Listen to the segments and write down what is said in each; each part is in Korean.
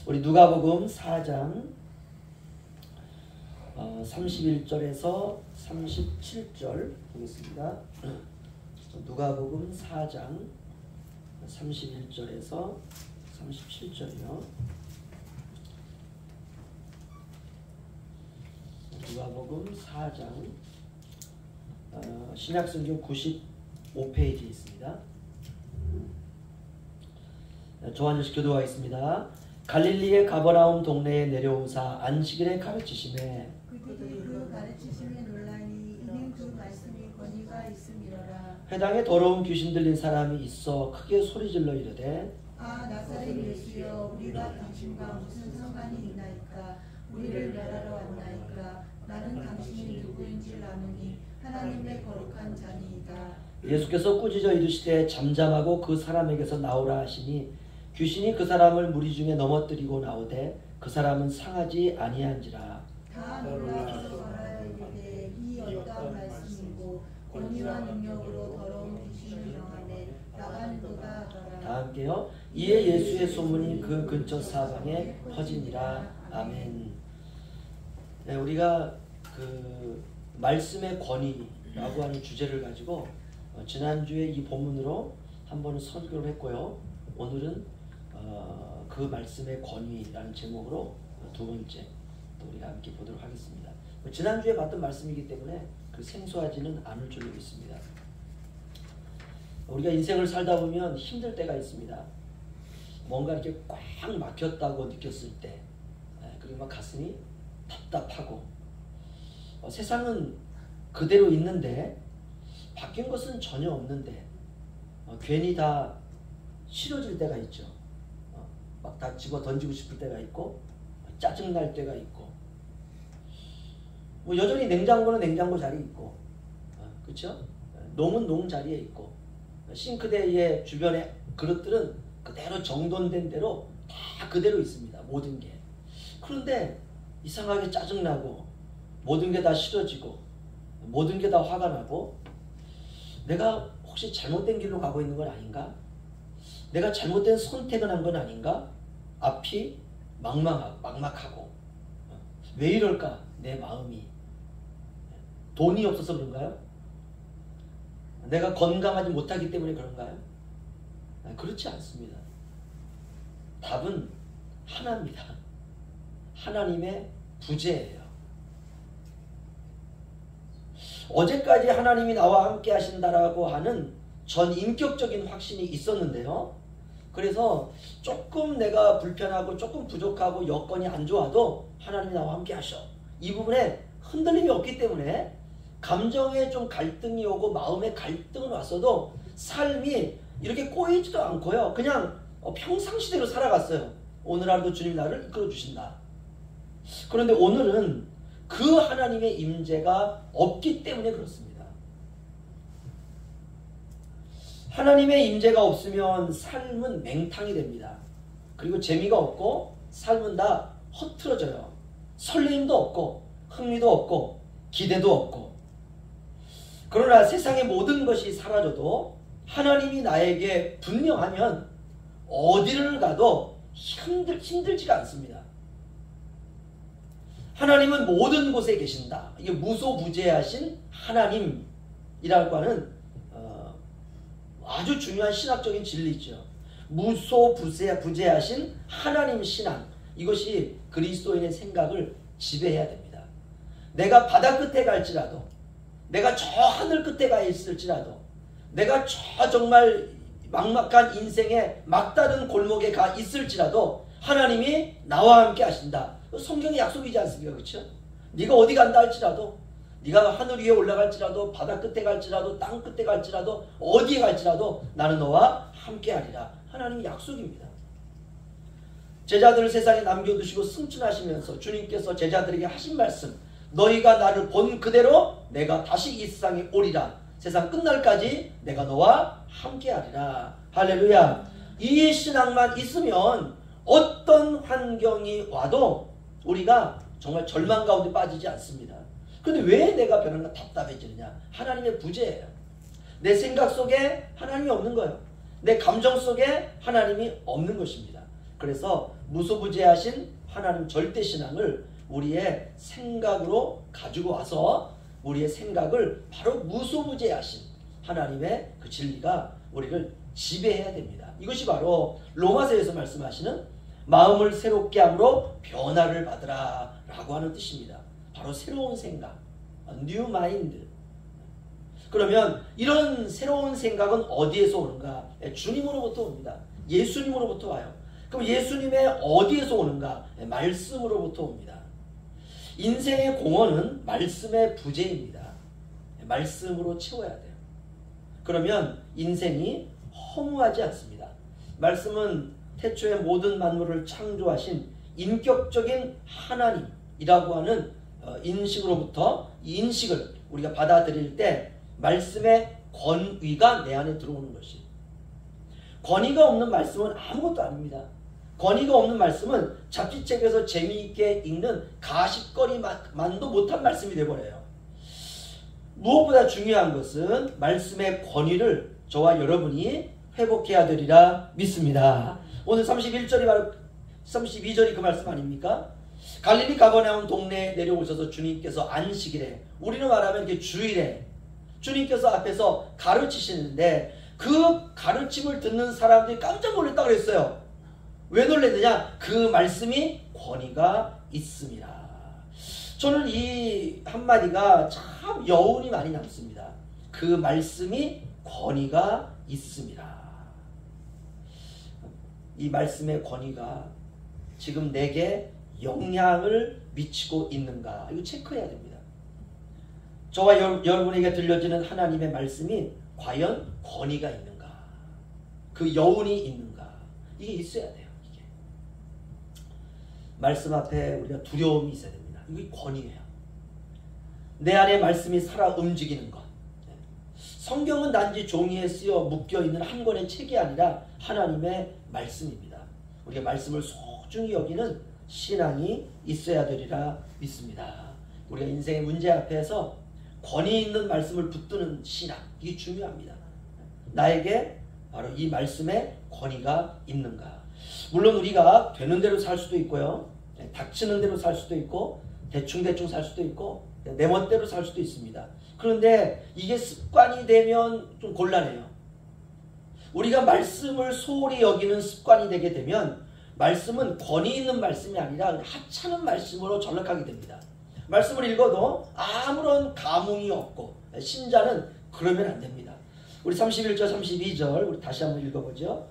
우리 누가복음 4장 31절에서 37절 보겠습니다. 누가복음 4장 31절에서 37절이요. 누가복음 4장 신약성경 95페이지에 있습니다. 조한일씨 교도하겠습니다. 갈릴리의 가버나움 동네에 내려오사 안식일에 가르치시매 그들이 그 가르치심에 놀라니 이는 그 말씀이 권위가 있음이로라. 회당에 더러운 귀신 들린 사람이 있어 크게 소리질러 이르되 아 나사렛 예수여 우리가 당신과 무슨 상관이 있나이까. 우리를 멸하러 왔나이까. 나는 당신이 누구인 줄 아노니 하나님의 거룩한 자니이다. 예수께서 꾸짖어 이르시되 잠잠하고 그 사람에게서 나오라 하시니 귀신이 그 사람을 무리 중에 넘어뜨리고 나오되 그 사람은 상하지 아니한지라. 다 놀라서 말하여 이르되 이 어떠한 말씀이고 권위와 능력으로 더러운 귀신을 명하되 나가는도다 하더라. 다 함께요. 이에 예수의 소문이 그 근처 사방에 퍼지니라. 아멘. 네, 우리가 그 말씀의 권위라고 하는 주제를 가지고 지난주에 이 본문으로 한 번은 설교를 했고요. 오늘은 그 말씀의 권위라는 제목으로 두 번째 또 우리가 함께 보도록 하겠습니다. 지난주에 봤던 말씀이기 때문에 그 생소하지는 않을 줄로 믿습니다. 우리가 인생을 살다 보면 힘들 때가 있습니다. 뭔가 이렇게 꽉 막혔다고 느꼈을 때, 그리고 막 가슴이 답답하고, 세상은 그대로 있는데 바뀐 것은 전혀 없는데 괜히 다 싫어질 때가 있죠. 막 다 집어 던지고 싶을 때가 있고, 짜증날 때가 있고, 뭐 여전히 냉장고는 냉장고 자리에 있고, 그렇죠? 농은 농 자리에 있고, 싱크대의 주변에 그릇들은 그대로 정돈된 대로 다 그대로 있습니다. 모든 게. 그런데 이상하게 짜증나고, 모든 게 다 싫어지고, 모든 게 다 화가 나고, 내가 혹시 잘못된 길로 가고 있는 건 아닌가? 내가 잘못된 선택을 한 건 아닌가? 앞이 막막하고, 왜 이럴까? 내 마음이 돈이 없어서 그런가요? 내가 건강하지 못하기 때문에 그런가요? 그렇지 않습니다. 답은 하나입니다. 하나님의 부재예요. 어제까지 하나님이 나와 함께 하신다라고 하는 전 인격적인 확신이 있었는데요. 그래서 조금 내가 불편하고 조금 부족하고 여건이 안 좋아도 하나님이 나와 함께 하셔. 이 부분에 흔들림이 없기 때문에 감정에 좀 갈등이 오고 마음에 갈등은 왔어도 삶이 이렇게 꼬이지도 않고요. 그냥 평상시대로 살아갔어요. 오늘 하루도 주님이 나를 이끌어 주신다. 그런데 오늘은 그 하나님의 임재가 없기 때문에 그렇습니다. 하나님의 임재가 없으면 삶은 맹탕이 됩니다. 그리고 재미가 없고 삶은 다 허트러져요. 설레임도 없고 흥미도 없고 기대도 없고. 그러나 세상의 모든 것이 사라져도 하나님이 나에게 분명하면 어디를 가도 힘들지가 않습니다. 하나님은 모든 곳에 계신다. 이게 무소부재하신 하나님이라고 하는 아주 중요한 신학적인 진리죠. 무소부재하신 하나님 신앙. 이것이 그리스도인의 생각을 지배해야 됩니다. 내가 바다 끝에 갈지라도, 내가 저 하늘 끝에 가 있을지라도, 내가 저 정말 막막한 인생의 막다른 골목에 가 있을지라도 하나님이 나와 함께 하신다. 성경의 약속이지 않습니까? 그렇죠? 네가 어디 간다 할지라도, 네가 하늘 위에 올라갈지라도, 바다 끝에 갈지라도, 땅 끝에 갈지라도, 어디에 갈지라도 나는 너와 함께 하리라. 하나님의 약속입니다. 제자들을 세상에 남겨두시고 승천하시면서 주님께서 제자들에게 하신 말씀, 너희가 나를 본 그대로 내가 다시 이 세상에 오리라. 세상 끝날까지 내가 너와 함께 하리라. 할렐루야. 이 신앙만 있으면 어떤 환경이 와도 우리가 정말 절망 가운데 빠지지 않습니다. 그런데 왜 내가 변한가 답답해지느냐? 하나님의 부재예요. 내 생각 속에 하나님이 없는 거예요. 내 감정 속에 하나님이 없는 것입니다. 그래서 무소부재하신 하나님 절대신앙을 우리의 생각으로 가지고 와서 우리의 생각을 바로 무소부재하신 하나님의 그 진리가 우리를 지배해야 됩니다. 이것이 바로 로마서에서 말씀하시는 마음을 새롭게 함으로 변화를 받으라 라고 하는 뜻입니다. 바로 새로운 생각, new mind. 그러면 이런 새로운 생각은 어디에서 오는가? 주님으로부터 옵니다. 예수님으로부터 와요. 그럼 예수님의 어디에서 오는가? 말씀으로부터 옵니다. 인생의 공헌은 말씀의 부재입니다. 말씀으로 채워야 돼요. 그러면 인생이 허무하지 않습니다. 말씀은 태초에 모든 만물을 창조하신 인격적인 하나님이라고 하는 인식으로부터 이 인식을 우리가 받아들일 때 말씀의 권위가 내 안에 들어오는 것이. 권위가 없는 말씀은 아무것도 아닙니다. 권위가 없는 말씀은 잡지책에서 재미있게 읽는 가십거리만도 못한 말씀이 되어버려요. 무엇보다 중요한 것은 말씀의 권위를 저와 여러분이 회복해야 되리라 믿습니다. 오늘 32절이 그 말씀 아닙니까? 갈릴리 가버나움 동네에 내려오셔서 주님께서 안식일에, 우리는 말하면 이렇게 주일에 주님께서 앞에서 가르치시는데 그 가르침을 듣는 사람들이 깜짝 놀랐다고 그랬어요. 왜 놀랐느냐? 그 말씀이 권위가 있습니다. 저는 이 한마디가 참 여운이 많이 남습니다. 그 말씀이 권위가 있습니다. 이 말씀의 권위가 지금 내게 영향을 미치고 있는가? 이거 체크해야 됩니다. 저와 여러분에게 들려지는 하나님의 말씀이 과연 권위가 있는가? 그 여운이 있는가? 이게 있어야 돼요. 이게. 말씀 앞에 우리가 두려움이 있어야 됩니다. 이게 권위예요. 내 안에 말씀이 살아 움직이는 것. 성경은 단지 종이에 쓰여 묶여있는 한 권의 책이 아니라 하나님의 말씀입니다. 우리가 말씀을 소중히 여기는 신앙이 있어야 되리라 믿습니다. 우리가 인생의 문제 앞에서 권위 있는 말씀을 붙드는 신앙, 이게 중요합니다. 나에게 바로 이 말씀에 권위가 있는가? 물론 우리가 되는 대로 살 수도 있고요, 닥치는 대로 살 수도 있고, 대충 살 수도 있고, 내 멋대로 살 수도 있습니다. 그런데 이게 습관이 되면 좀 곤란해요. 우리가 말씀을 소홀히 여기는 습관이 되게 되면 말씀은 권위 있는 말씀이 아니라 하찮은 말씀으로 전락하게 됩니다. 말씀을 읽어도 아무런 감흥이 없고, 신자는 그러면 안 됩니다. 우리 31절 32절 우리 다시 한번 읽어보죠.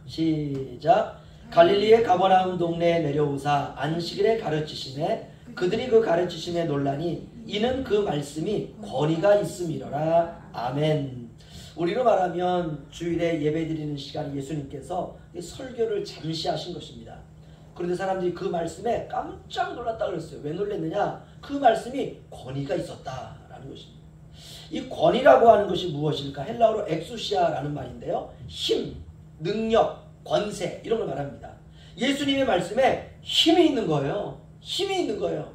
시작. 갈릴리의 가버나움 동네에 내려오사 안식일에 가르치시매 그들이 그 가르치심에 놀라니 이는 그 말씀이 권위가 있음이로라. 아멘. 우리로 말하면 주일에 예배드리는 시간에 예수님께서 설교를 잠시 하신 것입니다. 그런데 사람들이 그 말씀에 깜짝 놀랐다 그랬어요. 왜 놀랐느냐? 그 말씀이 권위가 있었다라는 것입니다. 이 권위라고 하는 것이 무엇일까? 헬라어로 엑수시아라는 말인데요. 힘, 능력, 권세 이런 걸 말합니다. 예수님의 말씀에 힘이 있는 거예요. 힘이 있는 거예요.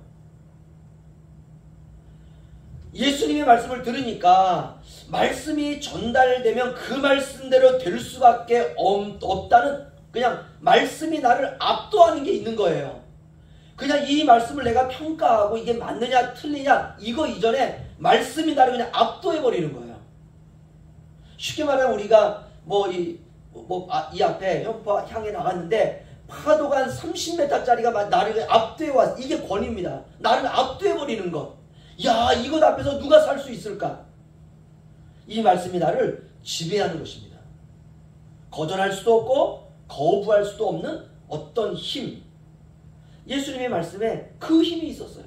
예수님의 말씀을 들으니까 말씀이 전달되면 그 말씀대로 될 수밖에 없다는, 그냥 말씀이 나를 압도하는 게 있는 거예요. 그냥 이 말씀을 내가 평가하고 이게 맞느냐 틀리냐 이거 이전에 말씀이 나를 그냥 압도해버리는 거예요. 쉽게 말하면 우리가 이 앞에 현포 향해 나갔는데 파도가 한 30m짜리가 나를 압도해왔어. 이게 권위입니다. 나를 압도해버리는 것. 야, 이것 앞에서 누가 살 수 있을까? 이 말씀이 나를 지배하는 것입니다. 거절할 수도 없고 거부할 수도 없는 어떤 힘. 예수님의 말씀에 그 힘이 있었어요.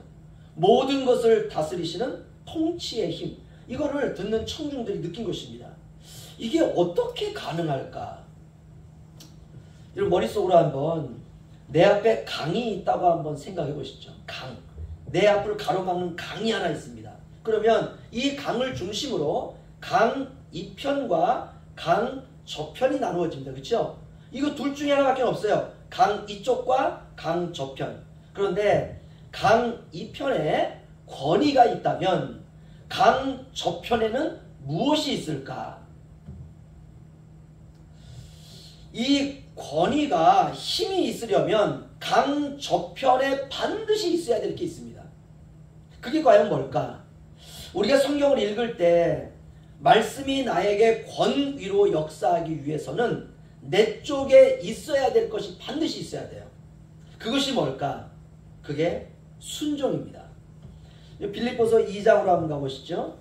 모든 것을 다스리시는 통치의 힘. 이거를 듣는 청중들이 느낀 것입니다. 이게 어떻게 가능할까? 여러분 머릿속으로 한번 내 앞에 강이 있다고 한번 생각해 보시죠. 강. 내 앞을 가로막는 강이 하나 있습니다. 그러면 이 강을 중심으로 강 이편과 강 저편이 나누어집니다. 그렇죠? 이거 둘 중에 하나밖에 없어요. 강 이쪽과 강 저편. 그런데 강 이편에 권위가 있다면 강 저편에는 무엇이 있을까? 이 권위가 힘이 있으려면 강 저편에 반드시 있어야 될 게 있습니다. 그게 과연 뭘까? 우리가 성경을 읽을 때 말씀이 나에게 권위로 역사하기 위해서는 내 쪽에 있어야 될 것이 반드시 있어야 돼요. 그것이 뭘까? 그게 순종입니다. 빌립보서 2장으로 한번 가보시죠.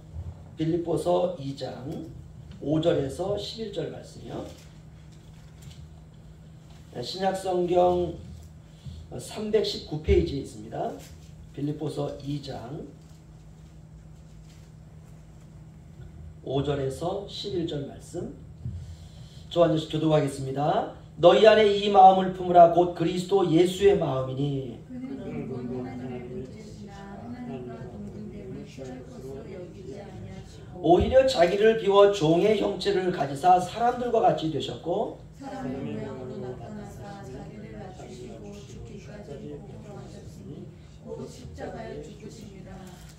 빌립보서 2장 5절에서 11절 말씀이요. 신약성경 319페이지에 있습니다. 빌립보서 2장 5절에서 11절 말씀. 저 한 절씩 교독하겠습니다. 너희 안에 이 마음을 품으라. 곧 그리스도 예수의 마음이니 그는 곧 하나님을 뜻이나 하나님과 동등됨을 취할 것으로 여기지 아니하시고 오히려 자기를 비워 종의 형체를 가지사 사람들과 같이 되셨고 사람의 모양으로 나타나사 자기를 낮추시고 죽기까지 복종하셨으니 곧 십자가에 죽으심이라.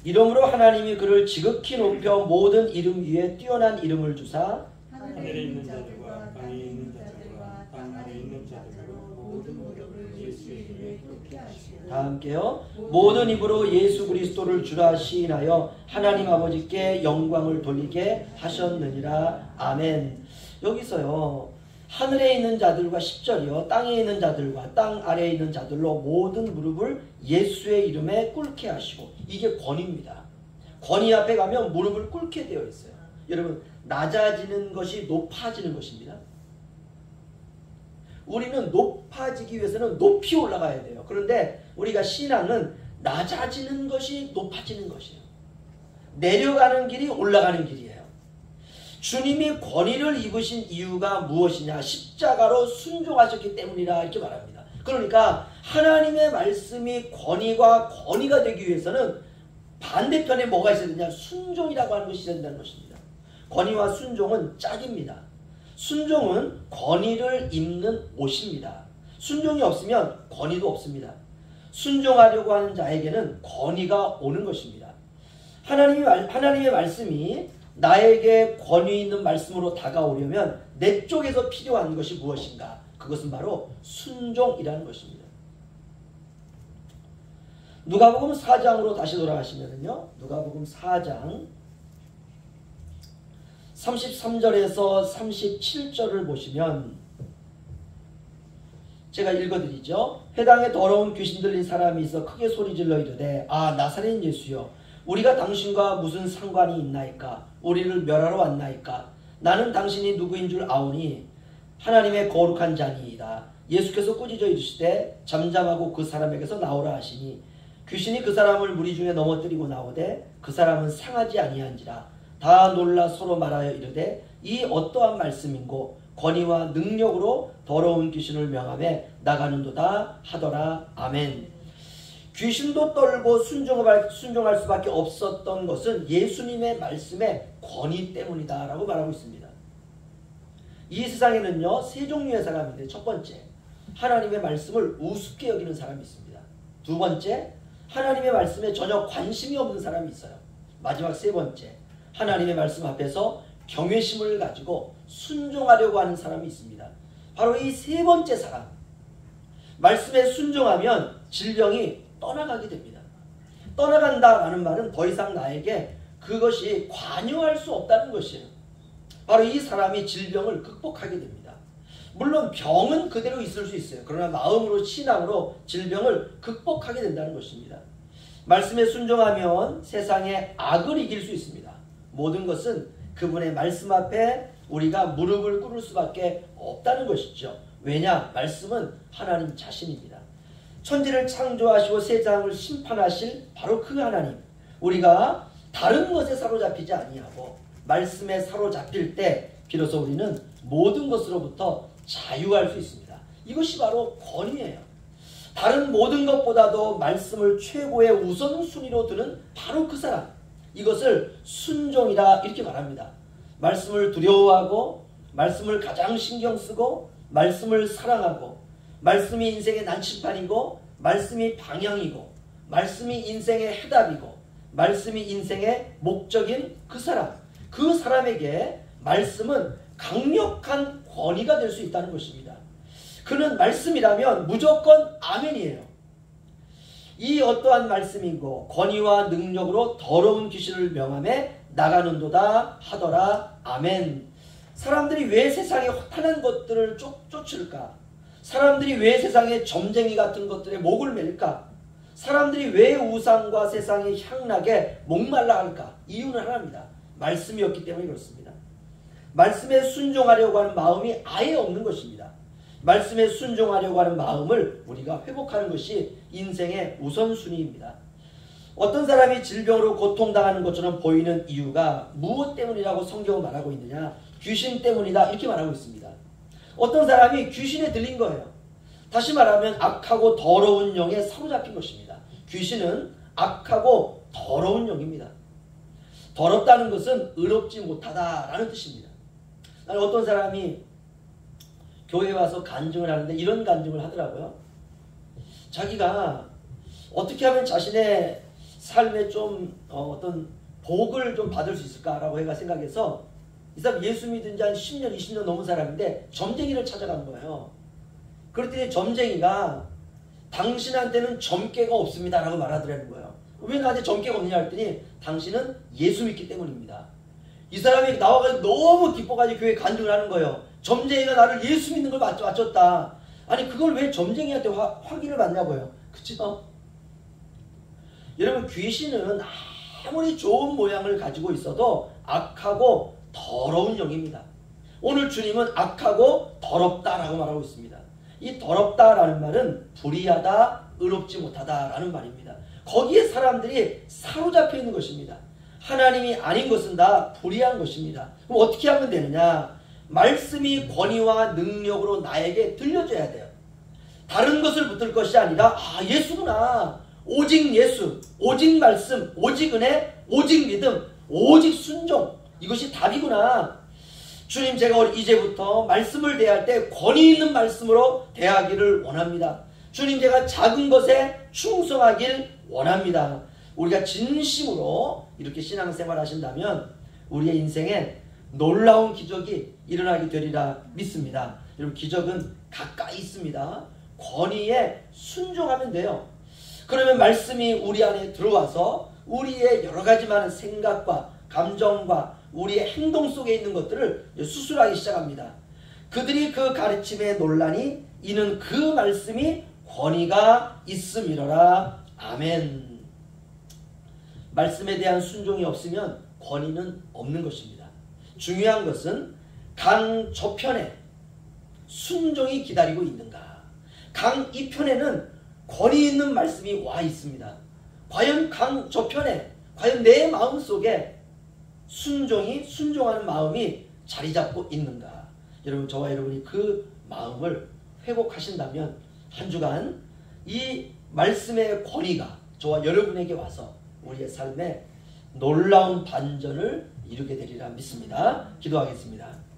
이러므로 하나님이 그를 지극히 높여 모든 이름 위에 뛰어난 이름을 주사 하늘에 있는 자들과 땅에 있는 자들과 땅 아래 있는 자들로 모든 무릎을 예수의 이름에 꿇게 하시고 다 함께요. 모든 입으로 예수 그리스도를 주라 시인하여 하나님 아버지께 영광을 돌리게 하셨느니라. 아멘. 여기서요. 하늘에 있는 자들과 10절이요. 땅에 있는 자들과 땅 아래에 있는 자들로 모든 무릎을 예수의 이름에 꿇게 하시고, 이게 권위입니다. 권위 앞에 가면 무릎을 꿇게 되어 있어요. 여러분, 낮아지는 것이 높아지는 것입니다. 우리는 높아지기 위해서는 높이 올라가야 돼요. 그런데 우리가 신앙은 낮아지는 것이 높아지는 것이에요. 내려가는 길이 올라가는 길이에요. 주님이 권위를 입으신 이유가 무엇이냐? 십자가로 순종하셨기 때문이라 이렇게 말합니다. 그러니까 하나님의 말씀이 권위가 되기 위해서는 반대편에 뭐가 있어야 되냐? 순종이라고 하는 것이 있어야 된다는 것입니다. 권위와 순종은 짝입니다. 순종은 권위를 입는 옷입니다. 순종이 없으면 권위도 없습니다. 순종하려고 하는 자에게는 권위가 오는 것입니다. 하나님의 말씀이 나에게 권위 있는 말씀으로 다가오려면 내 쪽에서 필요한 것이 무엇인가? 그것은 바로 순종이라는 것입니다. 누가복음 4장으로 다시 돌아가시면요. 누가복음 4장 33절에서 37절을 보시면 제가 읽어드리죠. 회당에 더러운 귀신 들린 사람이 있어 크게 소리질러 이르되 아 나사렛 예수여 우리가 당신과 무슨 상관이 있나이까? 우리를 멸하러 왔나이까? 나는 당신이 누구인 줄 아오니 하나님의 거룩한 자니이다. 예수께서 꾸짖어 이르시되 잠잠하고 그 사람에게서 나오라 하시니 귀신이 그 사람을 무리 중에 넘어뜨리고 나오되 그 사람은 상하지 아니한지라. 다 놀라 서로 말하여 이르되 이 어떠한 말씀인고 권위와 능력으로 더러운 귀신을 명하며 나가는도다 하더라. 아멘. 귀신도 떨고 순종할 수밖에 없었던 것은 예수님의 말씀의 권위 때문이다 라고 말하고 있습니다. 이 세상에는요 세 종류의 사람인데, 첫 번째 하나님의 말씀을 우습게 여기는 사람이 있습니다. 두 번째 하나님의 말씀에 전혀 관심이 없는 사람이 있어요. 마지막 세 번째 하나님의 말씀 앞에서 경외심을 가지고 순종하려고 하는 사람이 있습니다. 바로 이 세 번째 사람, 말씀에 순종하면 질병이 떠나가게 됩니다. 떠나간다라는 말은 더 이상 나에게 그것이 관여할 수 없다는 것이에요. 바로 이 사람이 질병을 극복하게 됩니다. 물론 병은 그대로 있을 수 있어요. 그러나 마음으로 신앙으로 질병을 극복하게 된다는 것입니다. 말씀에 순종하면 세상의 악을 이길 수 있습니다. 모든 것은 그분의 말씀 앞에 우리가 무릎을 꿇을 수밖에 없다는 것이죠. 왜냐? 말씀은 하나님 자신입니다. 천지를 창조하시고 세상을 심판하실 바로 그 하나님, 우리가 다른 것에 사로잡히지 아니하고 말씀에 사로잡힐 때 비로소 우리는 모든 것으로부터 자유할 수 있습니다. 이것이 바로 권위예요. 다른 모든 것보다도 말씀을 최고의 우선순위로 두는 바로 그 사람, 이것을 순종이라 이렇게 말합니다. 말씀을 두려워하고 말씀을 가장 신경 쓰고 말씀을 사랑하고 말씀이 인생의 난치판이고 말씀이 방향이고 말씀이 인생의 해답이고 말씀이 인생의 목적인 그 사람, 그 사람에게 말씀은 강력한 권위가 될 수 있다는 것입니다. 그는 말씀이라면 무조건 아멘이에요. 이 어떠한 말씀이고 권위와 능력으로 더러운 귀신을 명함에 나가는도다 하더라. 아멘. 사람들이 왜 세상에 허탄한 것들을 쫓을까? 사람들이 왜 세상에 점쟁이 같은 것들에 목을 맬까? 사람들이 왜 우상과 세상의 향락에 목말라 할까? 이유는 하나입니다. 말씀이었기 때문에 그렇습니다. 말씀에 순종하려고 하는 마음이 아예 없는 것입니다. 말씀에 순종하려고 하는 마음을 우리가 회복하는 것이 인생의 우선순위입니다. 어떤 사람이 질병으로 고통당하는 것처럼 보이는 이유가 무엇 때문이라고 성경은 말하고 있느냐? 귀신 때문이다 이렇게 말하고 있습니다. 어떤 사람이 귀신에 들린 거예요. 다시 말하면 악하고 더러운 영에 사로잡힌 것입니다. 귀신은 악하고 더러운 영입니다. 더럽다는 것은 의롭지 못하다라는 뜻입니다. 어떤 사람이 교회에 와서 간증을 하는데 이런 간증을 하더라고요. 자기가 어떻게 하면 자신의 삶에 좀 어떤 복을 좀 받을 수 있을까라고 해가 생각해서 이 사람 예수 믿은 지 한 10년, 20년 넘은 사람인데 점쟁이를 찾아간 거예요. 그랬더니 점쟁이가 당신한테는 점괘가 없습니다 라고 말하더라는 거예요. 왜 나한테 점괘가 없느냐 했더니 당신은 예수 믿기 때문입니다. 이 사람이 나와가지고 너무 기뻐가지고 교회에 간증을 하는 거예요. 점쟁이가 나를 예수 믿는 걸 맞췄다. 아니 그걸 왜 점쟁이한테 확인을 받냐고요. 그쵸? 여러분 귀신은 아무리 좋은 모양을 가지고 있어도 악하고 더러운 영입니다. 오늘 주님은 악하고 더럽다라고 말하고 있습니다. 이 더럽다라는 말은 불의하다, 의롭지 못하다라는 말입니다. 거기에 사람들이 사로잡혀 있는 것입니다. 하나님이 아닌 것은 다 불의한 것입니다. 그럼 어떻게 하면 되느냐? 말씀이 권위와 능력으로 나에게 들려줘야 돼요. 다른 것을 붙들 것이 아니라 예수구나. 오직 예수, 오직 말씀, 오직 은혜, 오직 믿음, 오직 순종. 이것이 답이구나. 주님 제가 이제부터 말씀을 대할 때 권위 있는 말씀으로 대하기를 원합니다. 주님 제가 작은 것에 충성하길 원합니다. 우리가 진심으로 이렇게 신앙생활 하신다면 우리의 인생에 놀라운 기적이 일어나게 되리라 믿습니다. 여러분 기적은 가까이 있습니다. 권위에 순종하면 돼요. 그러면 말씀이 우리 안에 들어와서 우리의 여러 가지 많은 생각과 감정과 우리의 행동 속에 있는 것들을 수술하기 시작합니다. 그들이 그 가르침에 논란이 이는 그 말씀이 권위가 있음이로라. 아멘. 말씀에 대한 순종이 없으면 권위는 없는 것입니다. 중요한 것은 강 저편에 순종이 기다리고 있는가. 강 이편에는 권위 있는 말씀이 와 있습니다. 과연 강 저편에 과연 내 마음속에 순종하는 마음이 자리 잡고 있는가. 여러분 저와 여러분이 그 마음을 회복하신다면 한 주간 이 말씀의 권위가 저와 여러분에게 와서 우리의 삶에 놀라운 반전을 이루게 되리라 믿습니다. 기도하겠습니다.